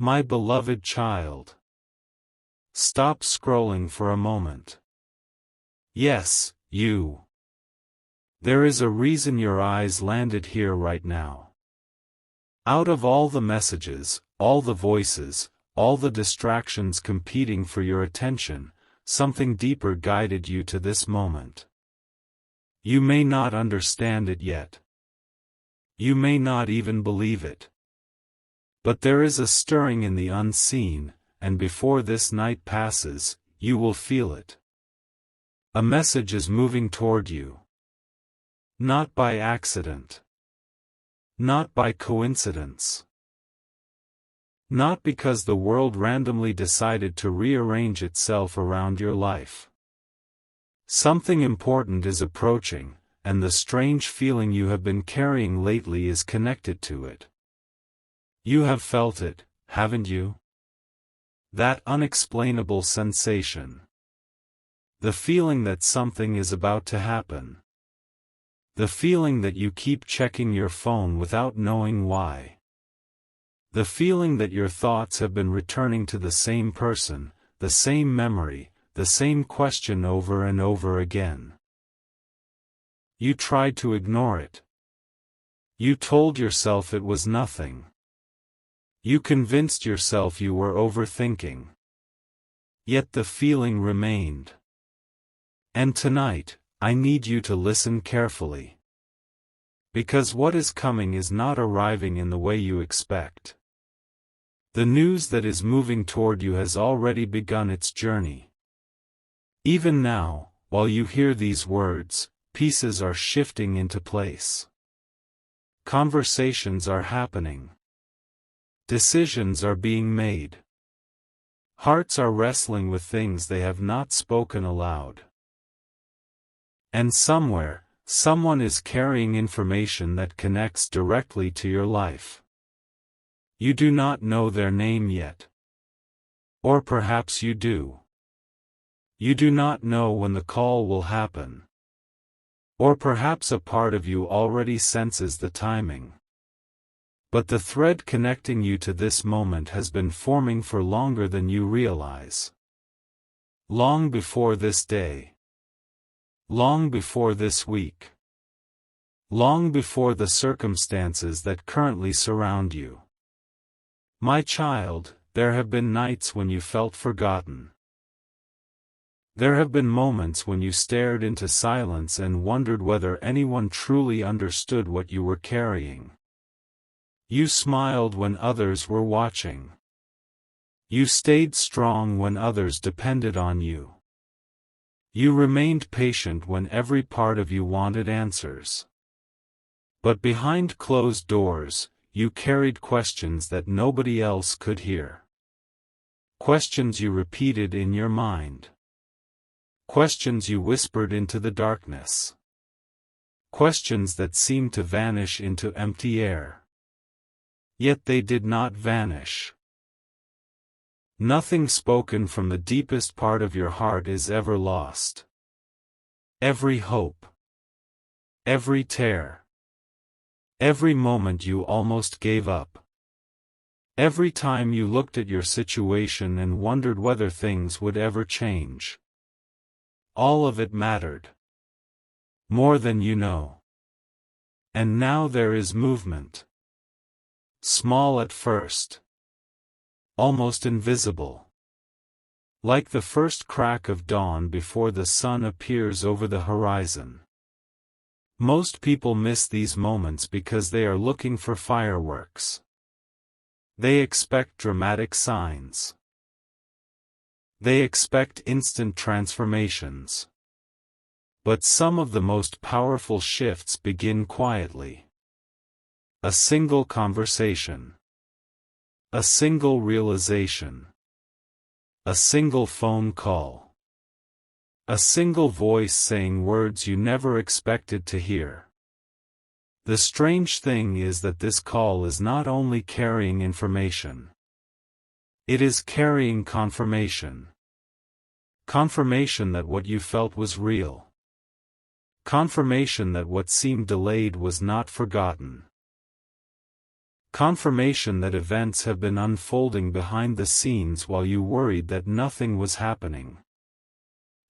My beloved child. Stop scrolling for a moment. Yes, you. There is a reason your eyes landed here right now. Out of all the messages, all the voices, all the distractions competing for your attention, something deeper guided you to this moment. You may not understand it yet. You may not even believe it. But there is a stirring in the unseen, and before this night passes, you will feel it. A message is moving toward you. Not by accident. Not by coincidence. Not because the world randomly decided to rearrange itself around your life. Something important is approaching, and the strange feeling you have been carrying lately is connected to it. You have felt it, haven't you? That unexplainable sensation. The feeling that something is about to happen. The feeling that you keep checking your phone without knowing why. The feeling that your thoughts have been returning to the same person, the same memory, the same question over and over again. You tried to ignore it. You told yourself it was nothing. You convinced yourself you were overthinking. Yet the feeling remained. And tonight, I need you to listen carefully. Because what is coming is not arriving in the way you expect. The news that is moving toward you has already begun its journey. Even now, while you hear these words, pieces are shifting into place. Conversations are happening. Decisions are being made. Hearts are wrestling with things they have not spoken aloud. And somewhere, someone is carrying information that connects directly to your life. You do not know their name yet. Or perhaps you do. You do not know when the call will happen. Or perhaps a part of you already senses the timing. But the thread connecting you to this moment has been forming for longer than you realize. Long before this day. Long before this week. Long before the circumstances that currently surround you. My child, there have been nights when you felt forgotten. There have been moments when you stared into silence and wondered whether anyone truly understood what you were carrying. You smiled when others were watching. You stayed strong when others depended on you. You remained patient when every part of you wanted answers. But behind closed doors, you carried questions that nobody else could hear. Questions you repeated in your mind. Questions you whispered into the darkness. Questions that seemed to vanish into empty air. Yet they did not vanish. Nothing spoken from the deepest part of your heart is ever lost. Every hope. Every tear. Every moment you almost gave up. Every time you looked at your situation and wondered whether things would ever change. All of it mattered. More than you know. And now there is movement. Small at first. Almost invisible. Like the first crack of dawn before the sun appears over the horizon. Most people miss these moments because they are looking for fireworks. They expect dramatic signs. They expect instant transformations. But some of the most powerful shifts begin quietly. A single conversation. A single realization. A single phone call. A single voice saying words you never expected to hear. The strange thing is that this call is not only carrying information. It is carrying confirmation. Confirmation that what you felt was real. Confirmation that what seemed delayed was not forgotten. Confirmation that events have been unfolding behind the scenes while you worried that nothing was happening.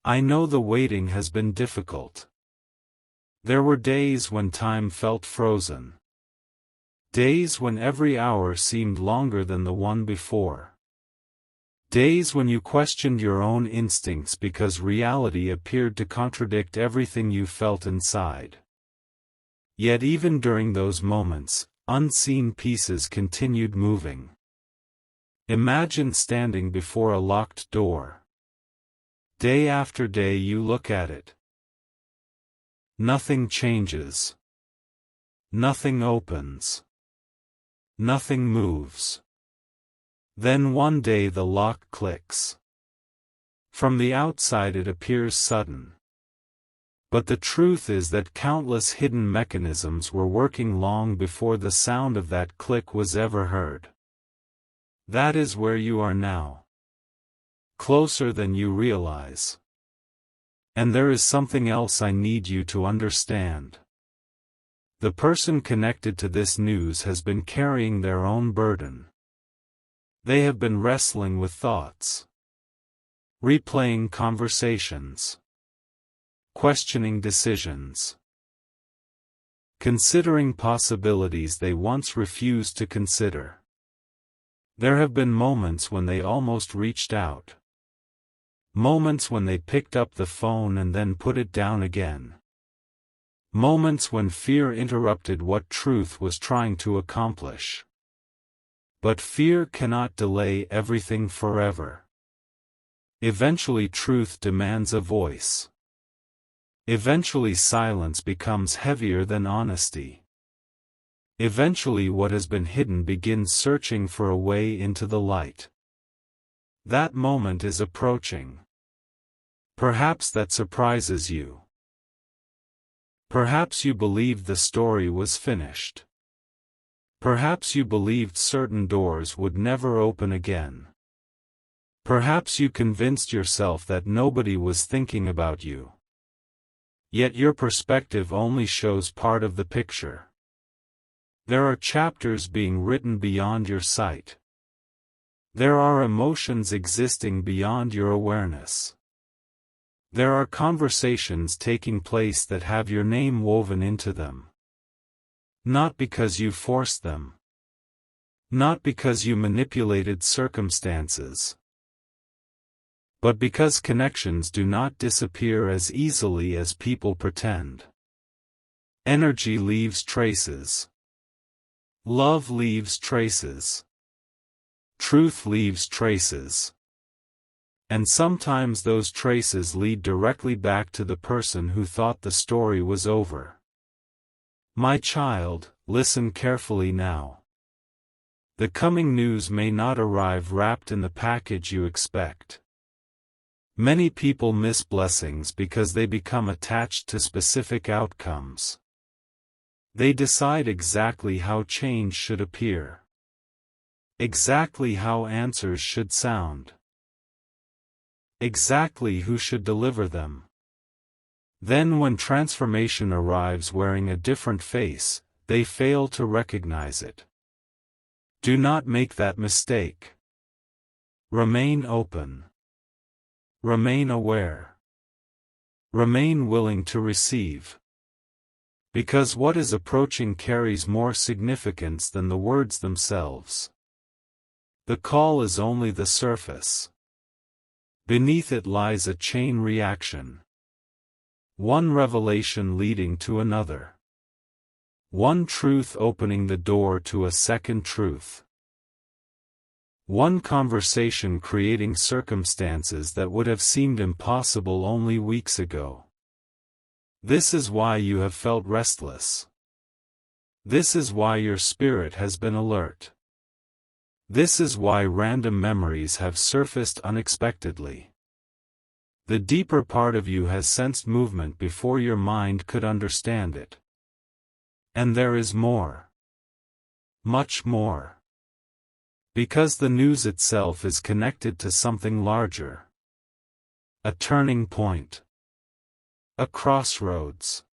I know the waiting has been difficult. There were days when time felt frozen. Days when every hour seemed longer than the one before. Days when you questioned your own instincts because reality appeared to contradict everything you felt inside. Yet even during those moments, unseen pieces continued moving. Imagine standing before a locked door. Day after day you look at it. Nothing changes. Nothing opens. Nothing moves. Then one day the lock clicks. From the outside it appears sudden. But the truth is that countless hidden mechanisms were working long before the sound of that click was ever heard. That is where you are now. Closer than you realize. And there is something else I need you to understand. The person connected to this news has been carrying their own burden. They have been wrestling with thoughts. Replaying conversations. Questioning decisions. Considering possibilities they once refused to consider. There have been moments when they almost reached out. Moments when they picked up the phone and then put it down again. Moments when fear interrupted what truth was trying to accomplish. But fear cannot delay everything forever. Eventually truth demands a voice. Eventually silence becomes heavier than honesty. Eventually what has been hidden begins searching for a way into the light. That moment is approaching. Perhaps that surprises you. Perhaps you believed the story was finished. Perhaps you believed certain doors would never open again. Perhaps you convinced yourself that nobody was thinking about you. Yet your perspective only shows part of the picture. There are chapters being written beyond your sight. There are emotions existing beyond your awareness. There are conversations taking place that have your name woven into them. Not because you forced them. Not because you manipulated circumstances. But because connections do not disappear as easily as people pretend. Energy leaves traces. Love leaves traces. Truth leaves traces. And sometimes those traces lead directly back to the person who thought the story was over. My child, listen carefully now. The coming news may not arrive wrapped in the package you expect. Many people miss blessings because they become attached to specific outcomes. They decide exactly how change should appear. Exactly how answers should sound. Exactly who should deliver them. Then when transformation arrives wearing a different face, they fail to recognize it. Do not make that mistake. Remain open. Remain aware. Remain willing to receive. Because what is approaching carries more significance than the words themselves. The call is only the surface. Beneath it lies a chain reaction. One revelation leading to another. One truth opening the door to a second truth. One conversation creating circumstances that would have seemed impossible only weeks ago. This is why you have felt restless. This is why your spirit has been alert. This is why random memories have surfaced unexpectedly. The deeper part of you has sensed movement before your mind could understand it. And there is more. Much more. Because the news itself is connected to something larger. A turning point. A crossroads.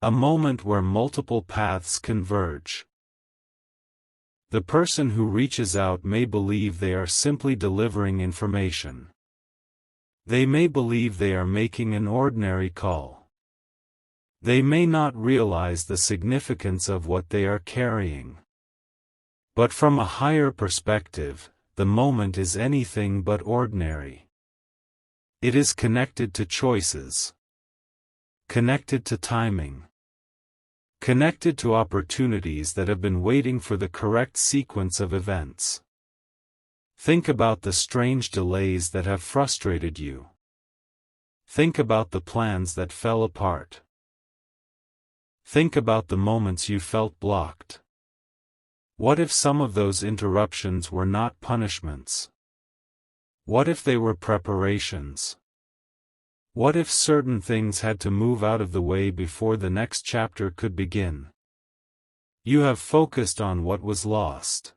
A moment where multiple paths converge. The person who reaches out may believe they are simply delivering information. They may believe they are making an ordinary call. They may not realize the significance of what they are carrying. But from a higher perspective, the moment is anything but ordinary. It is connected to choices. Connected to timing. Connected to opportunities that have been waiting for the correct sequence of events. Think about the strange delays that have frustrated you. Think about the plans that fell apart. Think about the moments you felt blocked. What if some of those interruptions were not punishments? What if they were preparations? What if certain things had to move out of the way before the next chapter could begin? You have focused on what was lost.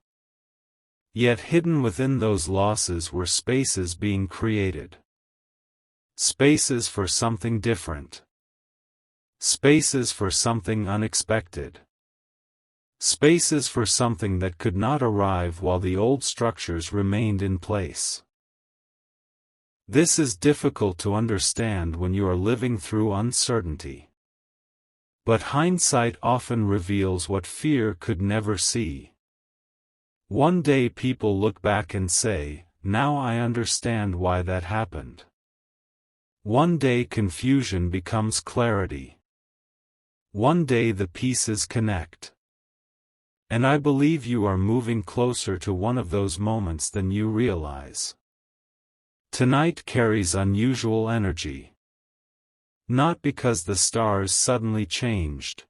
Yet hidden within those losses were spaces being created. Spaces for something different. Spaces for something unexpected. Spaces for something that could not arrive while the old structures remained in place. This is difficult to understand when you are living through uncertainty. But hindsight often reveals what fear could never see. One day people look back and say, "Now I understand why that happened." One day confusion becomes clarity. One day the pieces connect. And I believe you are moving closer to one of those moments than you realize. Tonight carries unusual energy. Not because the stars suddenly changed.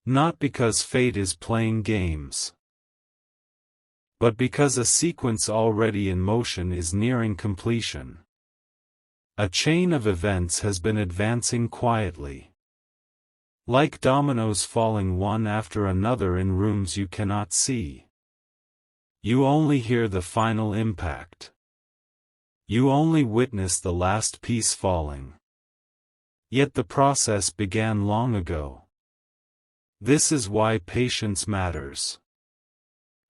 Not because fate is playing games. But because a sequence already in motion is nearing completion. A chain of events has been advancing quietly. Like dominoes falling one after another in rooms you cannot see. You only hear the final impact. You only witness the last piece falling. Yet the process began long ago. This is why patience matters.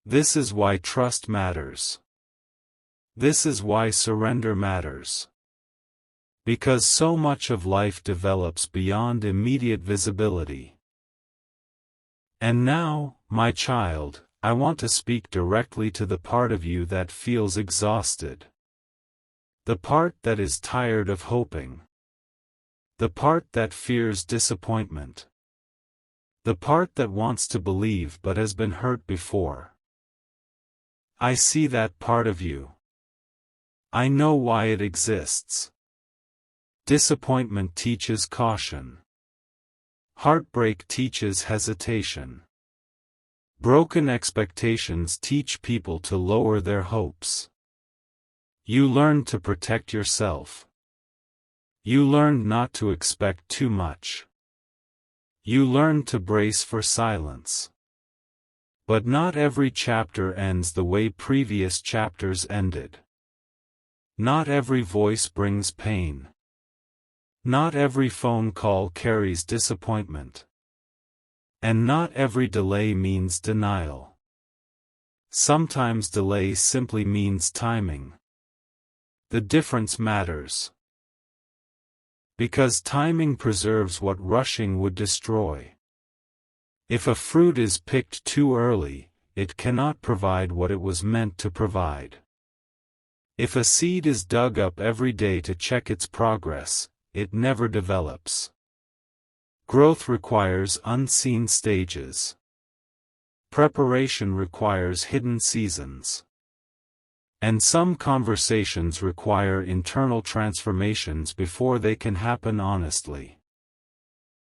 This is why trust matters. This is why surrender matters. Because so much of life develops beyond immediate visibility. And now, my child, I want to speak directly to the part of you that feels exhausted. The part that is tired of hoping. The part that fears disappointment. The part that wants to believe but has been hurt before. I see that part of you. I know why it exists. Disappointment teaches caution. Heartbreak teaches hesitation. Broken expectations teach people to lower their hopes. You learned to protect yourself. You learned not to expect too much. You learned to brace for silence. But not every chapter ends the way previous chapters ended. Not every voice brings pain. Not every phone call carries disappointment. And not every delay means denial. Sometimes delay simply means timing. The difference matters. Because timing preserves what rushing would destroy. If a fruit is picked too early, it cannot provide what it was meant to provide. If a seed is dug up every day to check its progress, it never develops. Growth requires unseen stages. Preparation requires hidden seasons. And some conversations require internal transformations before they can happen honestly.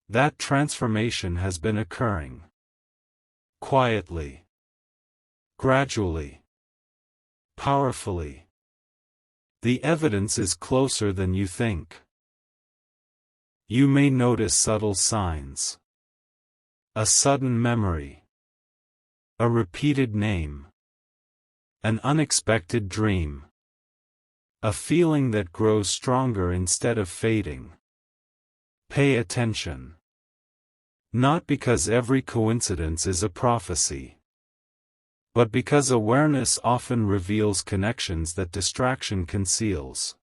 That transformation has been occurring. Quietly. Gradually. Powerfully. The evidence is closer than you think. You may notice subtle signs. A sudden memory. A repeated name. An unexpected dream. A feeling that grows stronger instead of fading. Pay attention. Not because every coincidence is a prophecy. but because awareness often reveals connections that distraction conceals.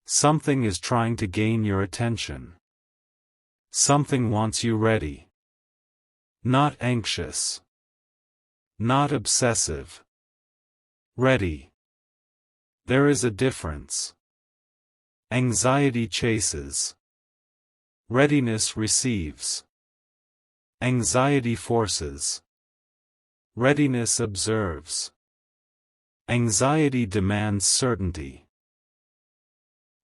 Something is trying to gain your attention. Something wants you ready. Not anxious. Not obsessive. Ready. There is a difference. Anxiety chases. Readiness receives. Anxiety forces. Readiness observes. Anxiety demands certainty.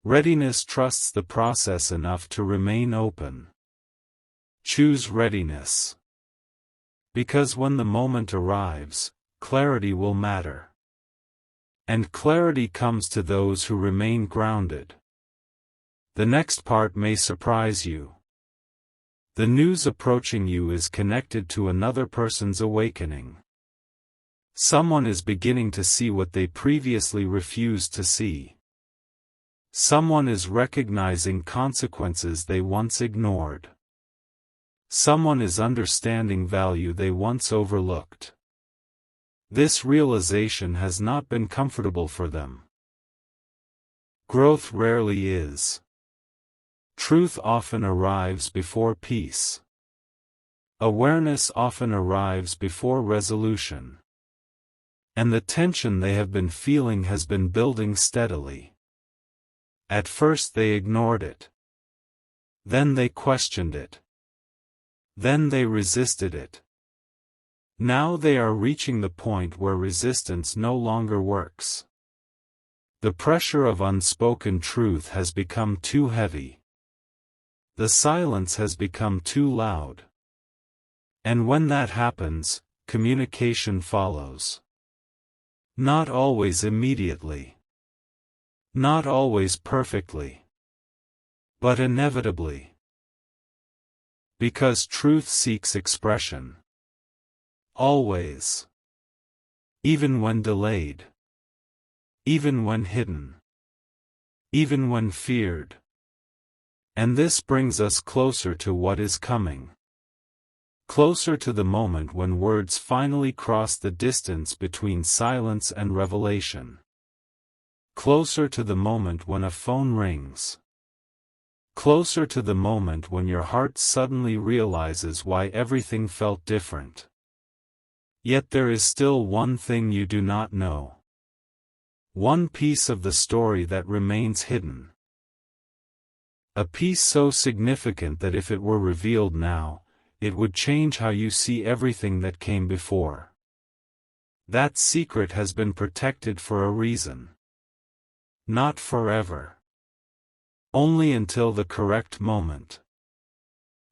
Readiness trusts the process enough to remain open. Choose readiness. Because when the moment arrives, clarity will matter. And clarity comes to those who remain grounded. The next part may surprise you. The news approaching you is connected to another person's awakening. Someone is beginning to see what they previously refused to see. Someone is recognizing consequences they once ignored. Someone is understanding value they once overlooked. This realization has not been comfortable for them. Growth rarely is. Truth often arrives before peace. Awareness often arrives before resolution. And the tension they have been feeling has been building steadily. At first they ignored it. Then they questioned it. Then they resisted it. Now they are reaching the point where resistance no longer works. The pressure of unspoken truth has become too heavy. The silence has become too loud. And when that happens, communication follows. Not always immediately. Not always perfectly. But inevitably. Because truth seeks expression. Always. Even when delayed. Even when hidden. Even when feared. And this brings us closer to what is coming. Closer to the moment when words finally cross the distance between silence and revelation. Closer to the moment when a phone rings. Closer to the moment when your heart suddenly realizes why everything felt different. Yet there is still one thing you do not know. One piece of the story that remains hidden. A piece so significant that if it were revealed now, it would change how you see everything that came before. That secret has been protected for a reason. Not forever. Only until the correct moment.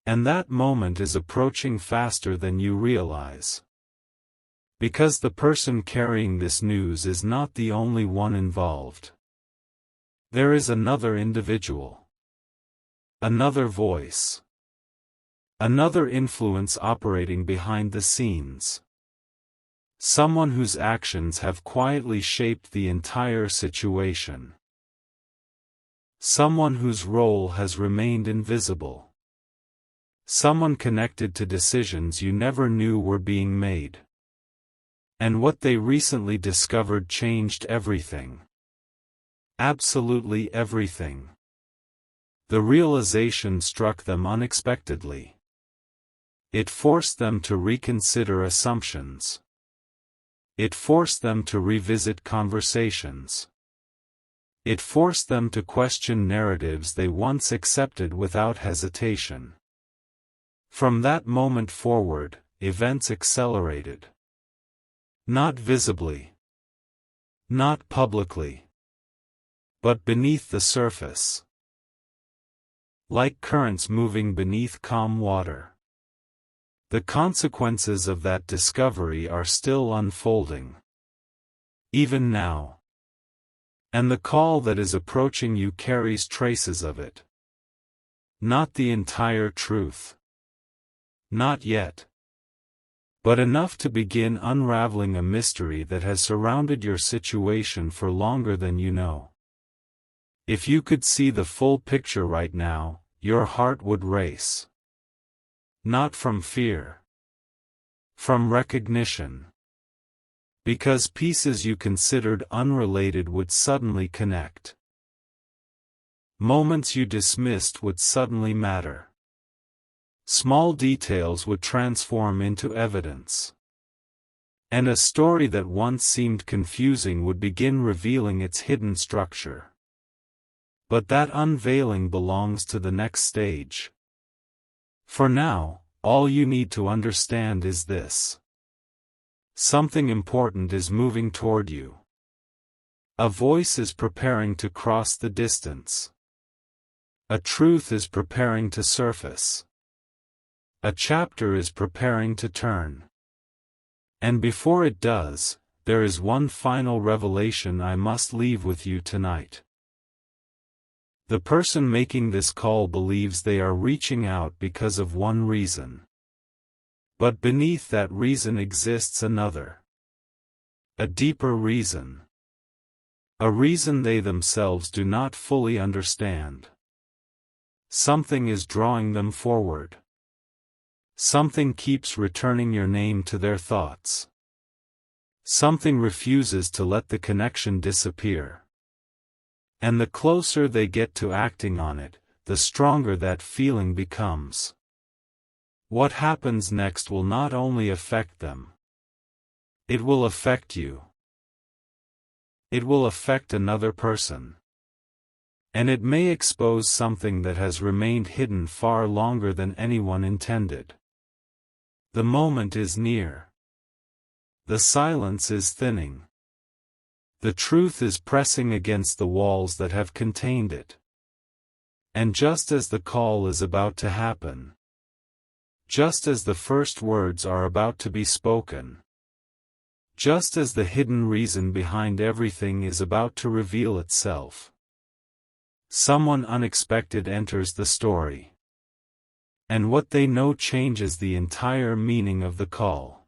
And that moment is approaching faster than you realize. Because the person carrying this news is not the only one involved. There is another individual. Another voice. Another influence operating behind the scenes. Someone whose actions have quietly shaped the entire situation. Someone whose role has remained invisible. Someone connected to decisions you never knew were being made. And what they recently discovered changed everything. Absolutely everything. The realization struck them unexpectedly. It forced them to reconsider assumptions. It forced them to revisit conversations. It forced them to question narratives they once accepted without hesitation. From that moment forward, events accelerated. Not visibly. Not publicly. But beneath the surface. Like currents moving beneath calm water. The consequences of that discovery are still unfolding. Even now. And the call that is approaching you carries traces of it. Not the entire truth. Not yet. But enough to begin unraveling a mystery that has surrounded your situation for longer than you know. If you could see the full picture right now, your heart would race. Not from fear. From recognition. Because pieces you considered unrelated would suddenly connect. Moments you dismissed would suddenly matter. Small details would transform into evidence. And a story that once seemed confusing would begin revealing its hidden structure. But that unveiling belongs to the next stage. For now, all you need to understand is this. Something important is moving toward you. A voice is preparing to cross the distance. A truth is preparing to surface. A chapter is preparing to turn. And before it does, there is one final revelation I must leave with you tonight. The person making this call believes they are reaching out because of one reason. But beneath that reason exists another. A deeper reason. A reason they themselves do not fully understand. Something is drawing them forward. Something keeps returning your name to their thoughts. Something refuses to let the connection disappear. And the closer they get to acting on it, the stronger that feeling becomes. What happens next will not only affect them. It will affect you. It will affect another person. And it may expose something that has remained hidden far longer than anyone intended. The moment is near. The silence is thinning. The truth is pressing against the walls that have contained it. And just as the call is about to happen, just as the first words are about to be spoken, just as the hidden reason behind everything is about to reveal itself, someone unexpected enters the story. And what they know changes the entire meaning of the call.